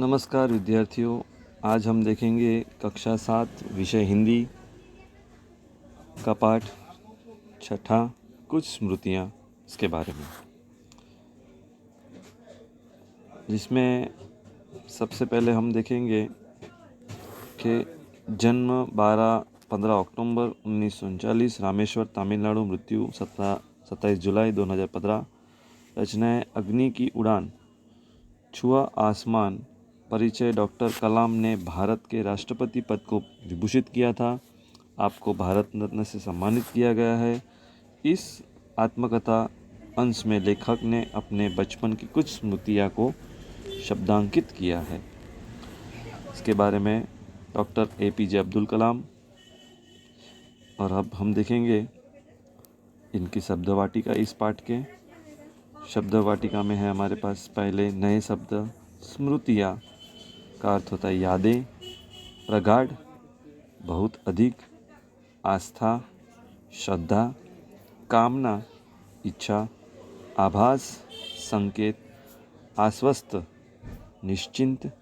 नमस्कार विद्यार्थियों, आज हम देखेंगे कक्षा 7 विषय हिंदी का पाठ छठा कुछ स्मृतियाँ इसके बारे में, जिसमें सबसे पहले हम देखेंगे कि जन्म 15 अक्टूबर 1939 रामेश्वर तमिलनाडु, मृत्यु 27 जुलाई 2015। रचनाएं अग्नि की उड़ान, छुआ आसमान। परिचय, डॉक्टर कलाम ने भारत के राष्ट्रपति पद को विभूषित किया था। आपको भारत रत्न से सम्मानित किया गया है। इस आत्मकथा अंश में लेखक ने अपने बचपन की कुछ स्मृतियाँ को शब्दांकित किया है। इसके बारे में डॉक्टर APJ अब्दुल कलाम। और अब हम देखेंगे इनकी शब्दवाटिका। इस पाठ के शब्दवाटिका में है हमारे पास पहले नए शब्द। स्मृतियाँ का अर्थ होता है यादें, प्रगाढ़, बहुत अधिक, आस्था, श्रद्धा, कामना, इच्छा, आभास, संकेत, आश्वस्त, निश्चिंत,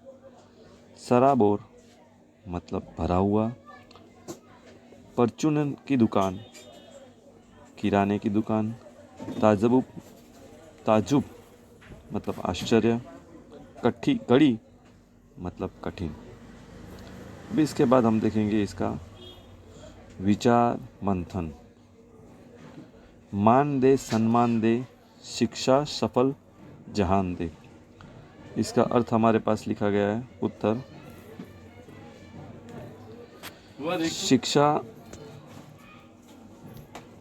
सराबोर मतलब भरा हुआ, परचून की दुकान, किराने की दुकान, ताजुब मतलब आश्चर्य, कड़ी मतलब कठिन। अभी इसके बाद हम देखेंगे इसका विचार मंथन। मान दे, सम्मान दे, शिक्षा सफल जहान दे। इसका अर्थ हमारे पास लिखा गया है। उत्तर, शिक्षा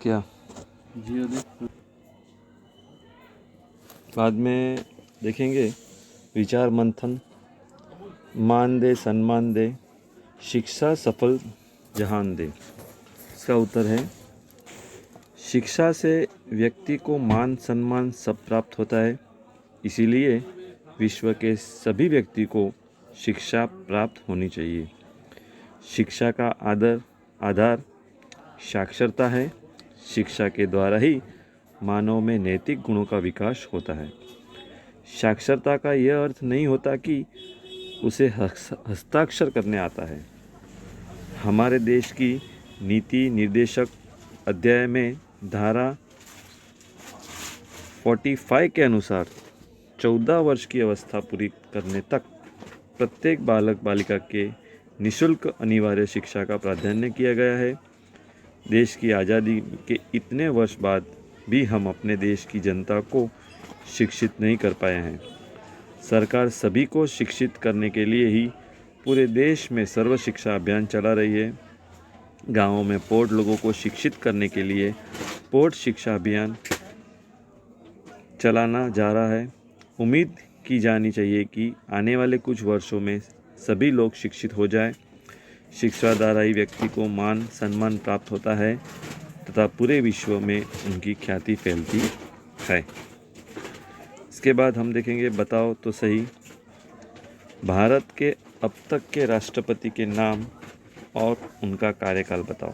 क्या बाद में देखेंगे। विचार मंथन, मान दे, सम्मान दे, शिक्षा सफल जहान दे। इसका उत्तर है शिक्षा से व्यक्ति को मान सम्मान सब प्राप्त होता है। इसीलिए विश्व के सभी व्यक्ति को शिक्षा प्राप्त होनी चाहिए। शिक्षा का आधार साक्षरता है। शिक्षा के द्वारा ही मानव में नैतिक गुणों का विकास होता है। साक्षरता का यह अर्थ नहीं होता कि उसे हस्ताक्षर करने आता है। हमारे देश की नीति निर्देशक अध्याय में धारा 45 के अनुसार 14 वर्ष की अवस्था पूरी करने तक प्रत्येक बालक बालिका के निःशुल्क अनिवार्य शिक्षा का प्रावधान किया गया है। देश की आज़ादी के इतने वर्ष बाद भी हम अपने देश की जनता को शिक्षित नहीं कर पाए हैं। सरकार सभी को शिक्षित करने के लिए ही पूरे देश में सर्व शिक्षा अभियान चला रही है। गाँवों में प्रौढ़ लोगों को शिक्षित करने के लिए प्रौढ़ शिक्षा अभियान चलाना जा रहा है। उम्मीद की जानी चाहिए कि आने वाले कुछ वर्षों में सभी लोग शिक्षित हो जाएं। शिक्षा द्वारा ही व्यक्ति को मान सम्मान प्राप्त होता है तथा पूरे विश्व में उनकी ख्याति फैलती है। इसके बाद हम देखेंगे बताओ तो सही, भारत के अब तक के राष्ट्रपति के नाम और उनका कार्यकाल बताओ।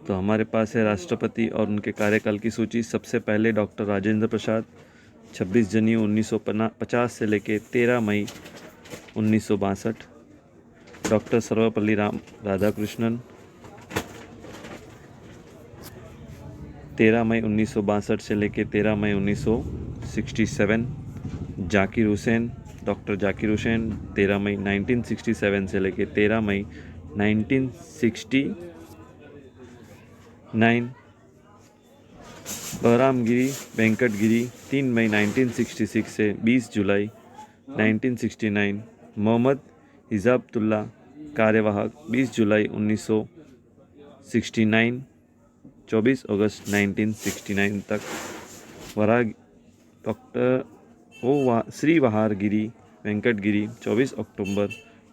तो हमारे पास है राष्ट्रपति और उनके कार्यकाल की सूची। सबसे पहले डॉक्टर राजेंद्र प्रसाद, 26 जनवरी 1950 से लेकर 13 मई 1962। डॉक्टर सर्वपल्ली राधाकृष्णन, 13 मई 1962 से लेकर 13 मई 1967। जाकिर हुसैन, डॉक्टर जाकिर हुसैन, 13 मई 1967 से लेकर 13 मई 1969। बहरामगिरी वेंकटगिरी, 3 मई 1966 से 20 जुलाई 1969। मोहम्मद हिजाबतुल्ला कार्यवाहक, 20 जुलाई 1969, 24 अगस्त 1969 तक। डॉक्टर श्री वहारगिरी वेंकटगिरी, 24 अक्टूबर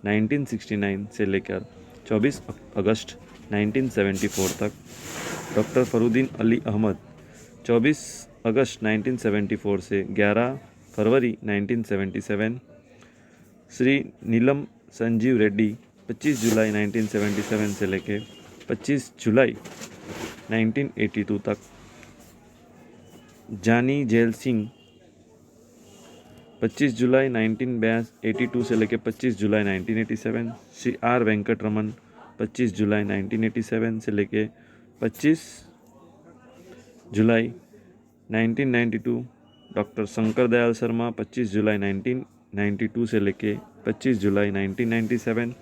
1969 से लेकर 24 अगस्त 1974 तक। डॉक्टर फरुद्दीन अली अहमद, 24 अगस्त 1974 से 11 फरवरी 1977। श्री नीलम संजीव रेड्डी, 25 जुलाई 1977 से लेकर 25 जुलाई 1982 तक, जानी जेल सिंह 25 जुलाई 1982 से लेकर 25 जुलाई 1987, श्री आर वेंकटरमन 25 जुलाई 1987 से लेकर 25 जुलाई 1992, डॉक्टर शंकर दयाल शर्मा 25 जुलाई 1992 से लेकर 25 जुलाई 1997,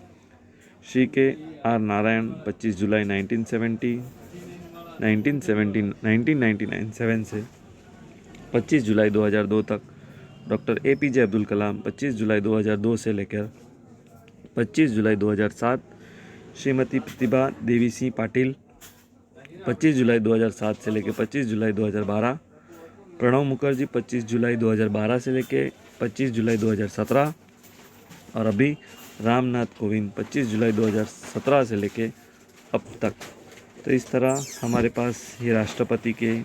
श्री के आर नारायण 25 जुलाई 1999 से 25 जुलाई 2002 तक, डॉक्टर APJ अब्दुल कलाम 25 जुलाई 2002 से लेकर 25 जुलाई 2007, श्रीमती प्रतिभा देवी सिंह पाटिल 25 जुलाई 2007 से लेकर 25 जुलाई 2012, प्रणब मुखर्जी 25 जुलाई 2012 से लेकर 25 जुलाई 2017, और अभी रामनाथ कोविंद 25 जुलाई 2017 से लेकर अब तक। तो इस तरह हमारे पास ये राष्ट्रपति के,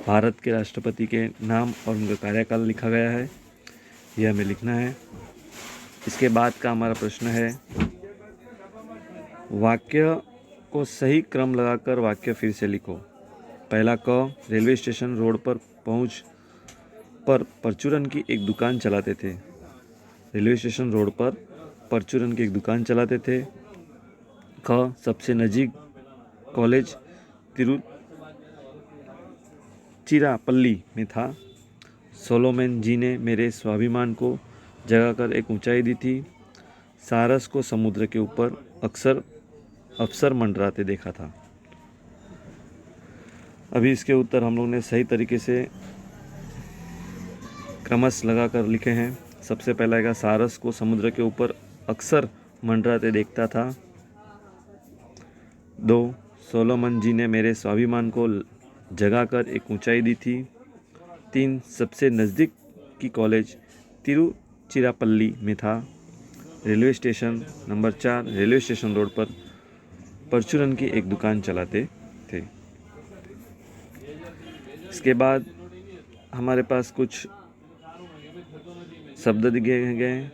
भारत के राष्ट्रपति के नाम और उनका कार्यकाल लिखा गया है, यह हमें लिखना है। इसके बाद का हमारा प्रश्न है, वाक्य को सही क्रम लगाकर वाक्य फिर से लिखो। पहला क, रेलवे स्टेशन रोड पर पहुंच पर परचूरन की एक दुकान चलाते थे। रेलवे स्टेशन रोड पर परचूरन की एक दुकान चलाते थे। ख, सबसे नज़दीक कॉलेज तिरुचिरापल्ली में था। सोलोमन जी ने मेरे स्वाभिमान को जगाकर एक ऊंचाई दी थी। सारस को समुद्र के ऊपर अफसर मंडराते देखा था। अभी इसके उत्तर हम लोग ने सही तरीके से क्रमश लगाकर लिखे हैं। सबसे पहला है, सारस को समुद्र के ऊपर अक्सर मंडराते देखता था। 2, सोलोमन जी ने मेरे स्वाभिमान को जगाकर एक ऊंचाई दी थी। 3, सबसे नज़दीक की कॉलेज तिरुचिरापल्ली में था। Railway station number 4, railway station road पर परचूरन की एक दुकान चलाते थे। इसके बाद हमारे पास कुछ शब्द दिए गए हैं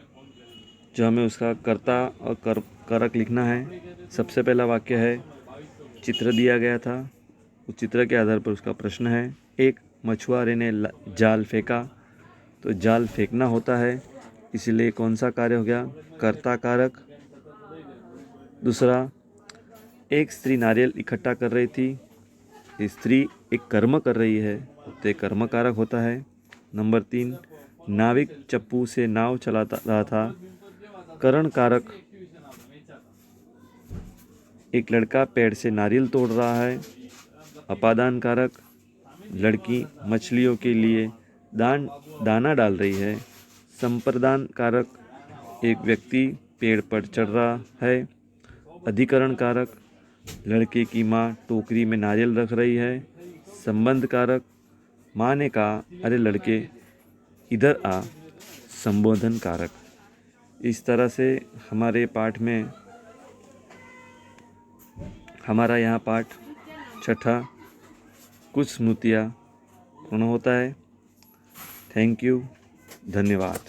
जो हमें उसका कर्ता और कारक लिखना है। सबसे पहला वाक्य है, चित्र दिया गया था, उस चित्र के आधार पर उसका प्रश्न है। 1, मछुआरे ने जाल फेंका, तो जाल फेंकना होता है, इसलिए कौन सा कार्य हो गया, कर्ता कारक। दूसरा, एक स्त्री नारियल इकट्ठा कर रही थी, स्त्री एक कर्म कर रही है तो एक कर्म कारक होता है। नंबर 3, नाविक चप्पू से नाव चलाता रहा था, करण कारक। एक लड़का पेड़ से नारियल तोड़ रहा है, अपादान कारक। लड़की मछलियों के लिए दाना डाल रही है, संप्रदान कारक। एक व्यक्ति पेड़ पर चढ़ रहा है, अधिकरण कारक। लड़के की माँ टोकरी में नारियल रख रही है, संबंध कारक। माँ ने कहा, अरे लड़के इधर आ, संबोधन कारक। इस तरह से हमारे पाठ में, हमारा यहाँ पाठ छठा कुछ स्मृतियाँ पूर्ण होता है। थैंक यू, धन्यवाद।